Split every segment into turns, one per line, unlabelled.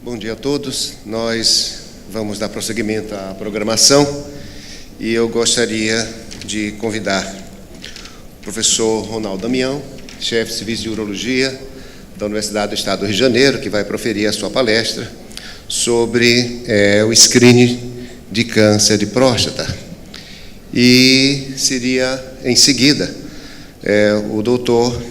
Bom dia a todos. Nós vamos dar prosseguimento à programação e eu gostaria de convidar o professor Ronaldo Damião, chefe de serviço de urologia da Universidade do Estado do Rio de Janeiro, que vai proferir a sua palestra sobre o screening de câncer de próstata. E seria, em seguida, o doutor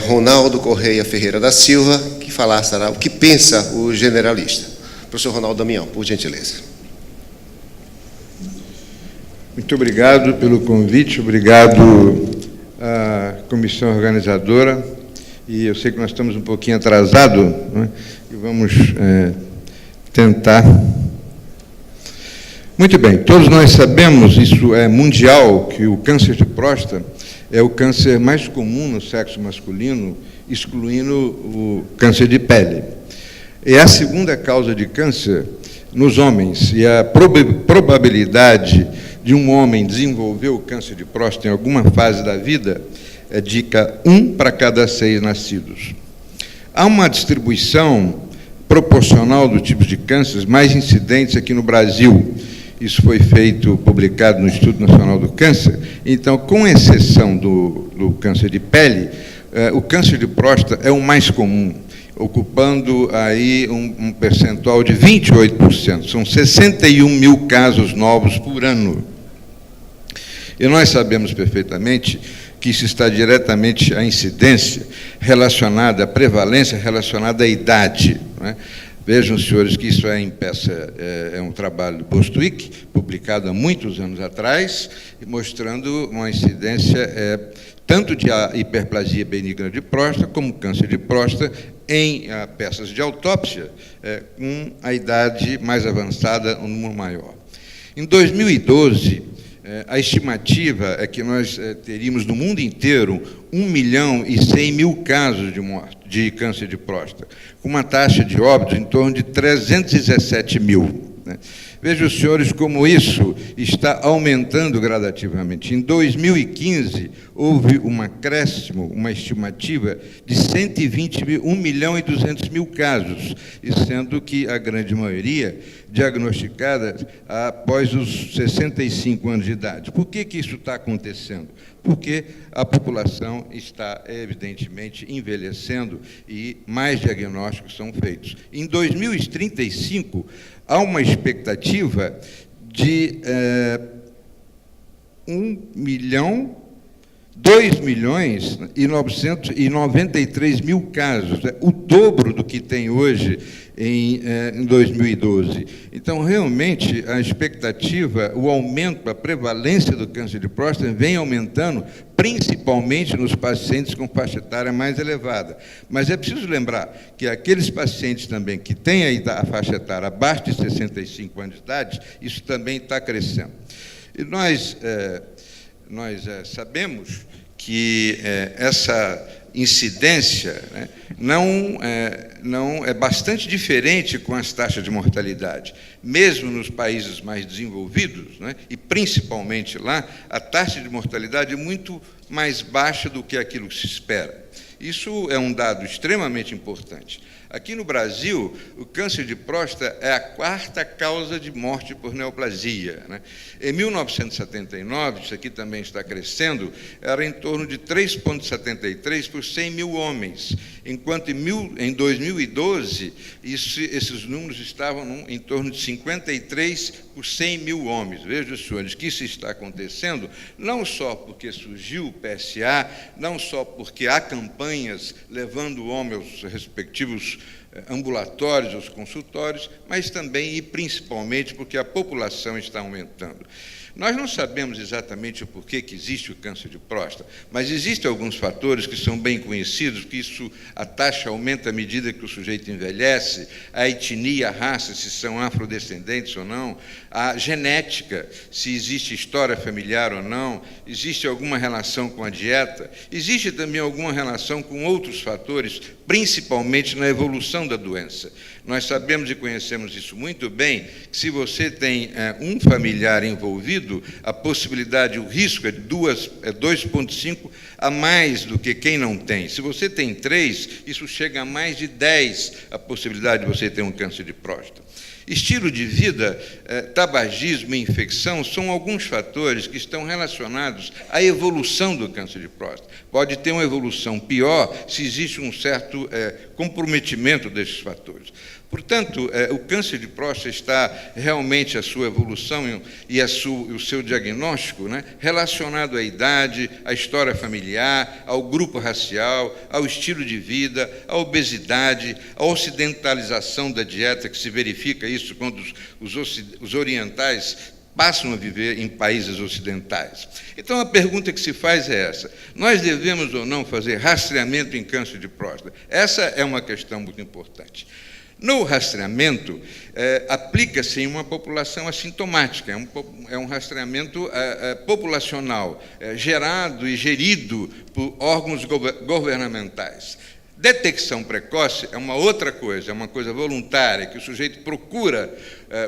Ronaldo Correia Ferreira da Silva, que falará o que pensa o generalista. Professor Ronaldo Damião, por gentileza.
Muito obrigado pelo convite, obrigado à comissão organizadora, e eu sei que nós estamos um pouquinho atrasados, né? E vamos tentar. Muito bem, todos nós sabemos, isso é mundial, que o câncer de próstata é o câncer mais comum no sexo masculino, excluindo o câncer de pele. É a segunda causa de câncer nos homens, e a probabilidade de um homem desenvolver o câncer de próstata em alguma fase da vida é de 1 para cada 6 nascidos. Há uma distribuição proporcional do tipo de cânceres mais incidentes aqui no Brasil. Isso foi publicado no Instituto Nacional do Câncer. Então, com exceção do câncer de pele, o câncer de próstata é o mais comum, ocupando aí um percentual de 28%. São 61 mil casos novos por ano. E nós sabemos perfeitamente que isso está diretamente à incidência relacionada, à prevalência relacionada à idade, não é? Vejam, senhores, que isso é um trabalho do Bostwick, publicado há muitos anos atrás, mostrando uma incidência tanto de hiperplasia benigna de próstata, como câncer de próstata, em peças de autópsia, com a idade mais avançada, um número maior. Em 2012, a estimativa é que nós teríamos no mundo inteiro 1.100.000 casos de morte de câncer de próstata, com uma taxa de óbitos em torno de 317 mil. Né? Vejam, os senhores, como isso está aumentando gradativamente. Em 2015, houve um acréscimo, uma estimativa de 1.200.000 casos, e sendo que a grande maioria diagnosticada após os 65 anos de idade. Por que isso está acontecendo? Porque a população está, evidentemente, envelhecendo e mais diagnósticos são feitos. Em 2035, há uma expectativa de 2.993.000 casos, o dobro do que tem hoje em 2012. Então, realmente, a expectativa, o aumento, a prevalência do câncer de próstata vem aumentando, principalmente nos pacientes com faixa etária mais elevada. Mas é preciso lembrar que aqueles pacientes também que têm a faixa etária abaixo de 65 anos de idade, isso também está crescendo. E nós sabemos que essa incidência, né, não é bastante diferente com as taxas de mortalidade. Mesmo nos países mais desenvolvidos, né, e principalmente lá, a taxa de mortalidade é muito mais baixa do que aquilo que se espera. Isso é um dado extremamente importante. Aqui no Brasil, o câncer de próstata é a 4ª causa de morte por neoplasia, né? Em 1979, isso aqui também está crescendo, era em torno de 3,73 por 100 mil homens, enquanto em 2012, esses números estavam em torno de 53 por 100 mil homens. Vejam, senhores, que isso está acontecendo, não só porque surgiu o PSA, não só porque há campanhas levando o homem aos respectivos ambulatórios, aos consultórios, mas também e principalmente porque a população está aumentando. Nós não sabemos exatamente o porquê que existe o câncer de próstata, mas existem alguns fatores que são bem conhecidos, que a taxa aumenta à medida que o sujeito envelhece, a etnia, a raça, se são afrodescendentes ou não, a genética, se existe história familiar ou não, existe alguma relação com a dieta, existe também alguma relação com outros fatores, principalmente na evolução da doença. Nós sabemos e conhecemos isso muito bem, que se você tem um familiar envolvido, a possibilidade, o risco é 2,5 a mais do que quem não tem. Se você tem 3, isso chega a mais de 10 a possibilidade de você ter um câncer de próstata. Estilo de vida, tabagismo e infecção são alguns fatores que estão relacionados à evolução do câncer de próstata. Pode ter uma evolução pior se existe um certo comprometimento desses fatores. Portanto, o câncer de próstata está realmente a sua evolução e o seu diagnóstico, né, relacionado à idade, à história familiar, ao grupo racial, ao estilo de vida, à obesidade, à ocidentalização da dieta, que se verifica isso quando os orientais passam a viver em países ocidentais. Então, a pergunta que se faz é essa: nós devemos ou não fazer rastreamento em câncer de próstata? Essa é uma questão muito importante. No rastreamento, aplica-se em uma população assintomática, é um rastreamento populacional, gerado e gerido por órgãos governamentais. Detecção precoce é uma outra coisa, é uma coisa voluntária, que o sujeito procura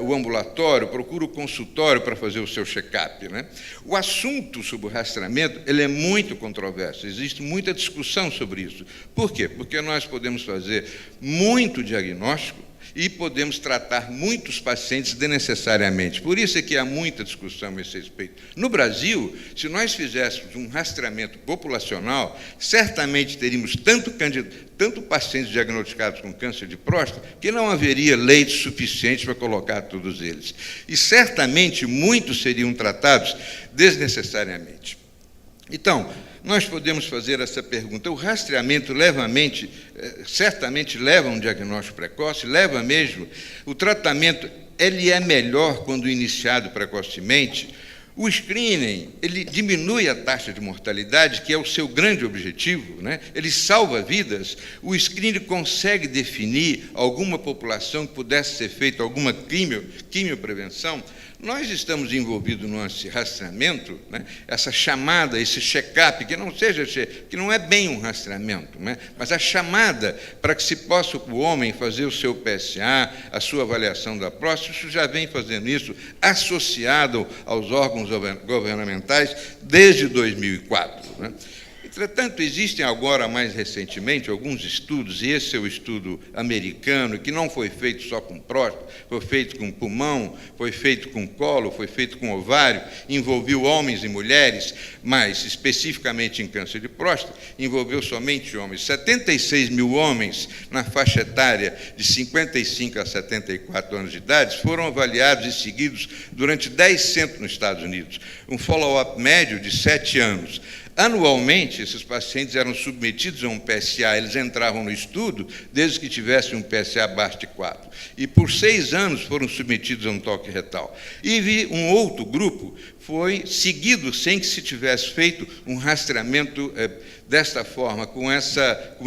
o ambulatório, procura o consultório para fazer o seu check-up, né? O assunto sobre o rastreamento ele é muito controverso, existe muita discussão sobre isso. Por quê? Porque nós podemos fazer muito diagnóstico e podemos tratar muitos pacientes desnecessariamente. Por isso é que há muita discussão a esse respeito. No Brasil, se nós fizéssemos um rastreamento populacional, certamente teríamos tanto pacientes diagnosticados com câncer de próstata que não haveria leitos suficientes para colocar todos eles. E certamente muitos seriam tratados desnecessariamente. Então, nós podemos fazer essa pergunta: o rastreamento certamente leva a um diagnóstico precoce, leva mesmo. O tratamento ele é melhor quando iniciado precocemente. O screening ele diminui a taxa de mortalidade, que é o seu grande objetivo, né? Ele salva vidas. O screening consegue definir alguma população que pudesse ser feita alguma quimioprevenção. Nós estamos envolvidos num rastreamento, né? Essa chamada, esse check-up, que não é bem um rastreamento, né? Mas a chamada para que se possa o homem fazer o seu PSA, a sua avaliação da próstata, isso já vem fazendo isso, associado aos órgãos governamentais desde 2004, né? Entretanto, existem agora, mais recentemente, alguns estudos, e esse é o estudo americano, que não foi feito só com próstata, foi feito com pulmão, foi feito com colo, foi feito com ovário, envolveu homens e mulheres, mas especificamente em câncer de próstata, envolveu somente homens. 76 mil homens na faixa etária de 55 a 74 anos de idade foram avaliados e seguidos durante 10 centros nos Estados Unidos, um follow-up médio de 7 anos. Anualmente, esses pacientes eram submetidos a um PSA, eles entravam no estudo desde que tivessem um PSA abaixo de 4. E por 6 anos foram submetidos a um toque retal. E um outro grupo foi seguido sem que se tivesse feito um rastreamento desta forma, com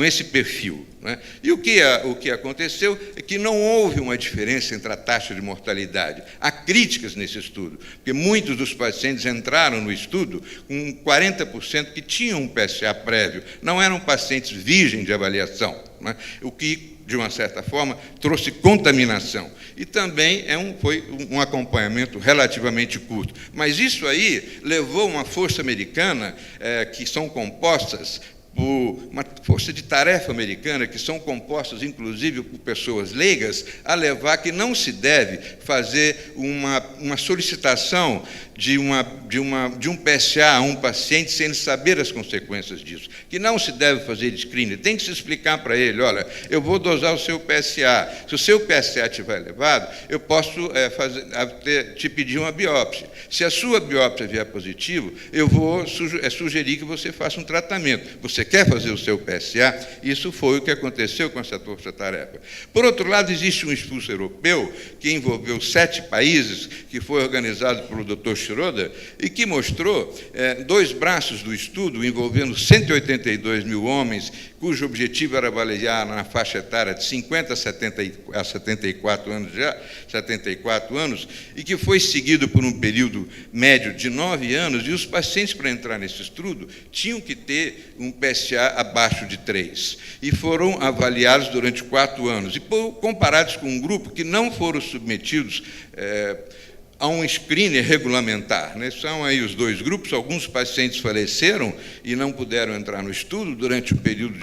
esse perfil, né? E o que aconteceu é que não houve uma diferença entre a taxa de mortalidade. Há críticas nesse estudo, porque muitos dos pacientes entraram no estudo com 40% que tinham um PSA prévio, não eram pacientes virgens de avaliação, né? O que, de uma certa forma, trouxe contaminação. E também foi um acompanhamento relativamente curto. Mas isso aí levou uma força americana, que são compostas por uma força de tarefa americana, que são compostas, inclusive, por pessoas leigas, a levar que não se deve fazer uma solicitação de um PSA a um paciente sem ele saber as consequências disso, que não se deve fazer screening, tem que se explicar para ele: olha, eu vou dosar o seu PSA, se o seu PSA estiver elevado, eu posso te pedir uma biópsia. Se a sua biópsia vier positivo, eu vou sugerir que você faça um tratamento. Você quer fazer o seu PSA? Isso foi o que aconteceu com essa força-tarefa. Por outro lado, existe um estudo europeu que envolveu 7 países, que foi organizado pelo Dr. Schroeder, e que mostrou 2 braços do estudo envolvendo 182 mil homens cujo objetivo era avaliar na faixa etária de 50 a 74 anos, e que foi seguido por um período médio de 9 anos, e os pacientes, para entrar nesse estudo, tinham que ter um PSA abaixo de 3, e foram avaliados durante 4 anos, e comparados com um grupo que não foram submetidos a um screener regulamentar, né? São aí os dois grupos. Alguns pacientes faleceram e não puderam entrar no estudo durante o período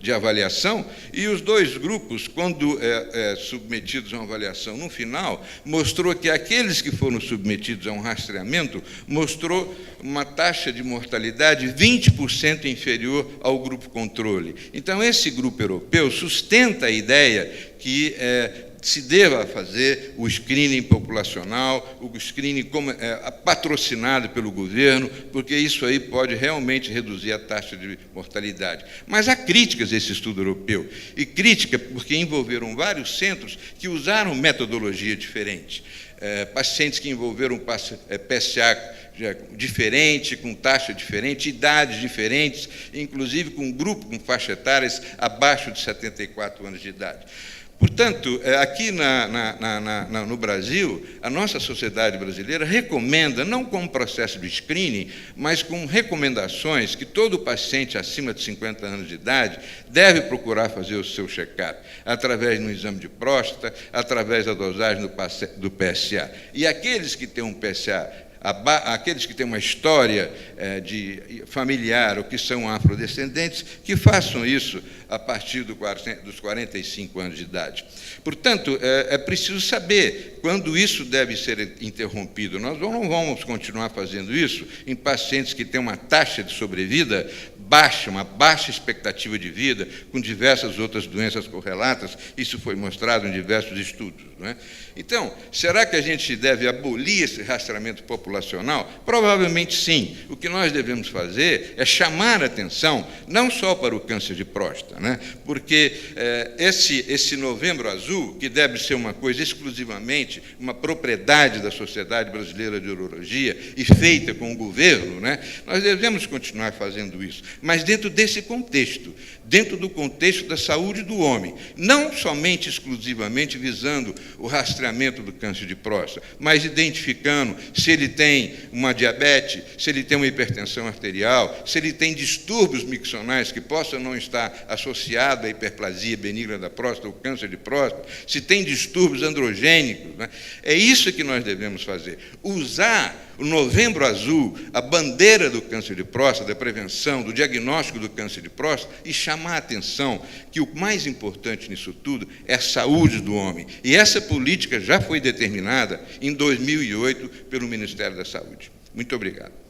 de avaliação, e os dois grupos, quando submetidos a uma avaliação no final, mostrou que aqueles que foram submetidos a um rastreamento mostrou uma taxa de mortalidade 20% inferior ao grupo controle. Então, esse grupo europeu sustenta a ideia que se deva fazer o screening populacional, o screening patrocinado pelo governo, porque isso aí pode realmente reduzir a taxa de mortalidade. Mas há críticas a esse estudo europeu, e crítica porque envolveram vários centros que usaram metodologia diferente. Pacientes que envolveram PSA diferente, com taxa diferente, idades diferentes, inclusive com um grupo com faixas etárias abaixo de 74 anos de idade. Portanto, aqui no Brasil, a nossa sociedade brasileira recomenda, não como processo de screening, mas com recomendações que todo paciente acima de 50 anos de idade deve procurar fazer o seu check-up, através de um exame de próstata, através da dosagem do PSA. E aqueles que têm um PSA, aqueles que têm uma história familiar ou que são afrodescendentes, que façam isso a partir dos 45 anos de idade. Portanto, é preciso saber quando isso deve ser interrompido. Nós não vamos continuar fazendo isso em pacientes que têm uma taxa de sobrevida baixa, uma baixa expectativa de vida, com diversas outras doenças correlatas. Isso foi mostrado em diversos estudos, não é? Então, será que a gente deve abolir esse rastreamento populacional? Provavelmente sim. O que nós devemos fazer é chamar a atenção, não só para o câncer de próstata, né? Porque esse Novembro Azul, que deve ser uma coisa exclusivamente, uma propriedade da Sociedade Brasileira de Urologia e feita com o governo, né? Nós devemos continuar fazendo isso, mas dentro desse contexto, dentro do contexto da saúde do homem, não somente exclusivamente visando o rastreamento do câncer de próstata, mas identificando se ele tem uma diabetes, se ele tem uma hipertensão arterial, se ele tem distúrbios miccionais que possam não estar associados à hiperplasia benigna da próstata ou câncer de próstata, se tem distúrbios androgênicos, né? É isso que nós devemos fazer, usar o Novembro Azul, a bandeira do câncer de próstata, da prevenção, do diagnóstico do câncer de próstata, e chamar a atenção que o mais importante nisso tudo é a saúde do homem. E essa política já foi determinada em 2008 pelo Ministério da Saúde. Muito obrigado.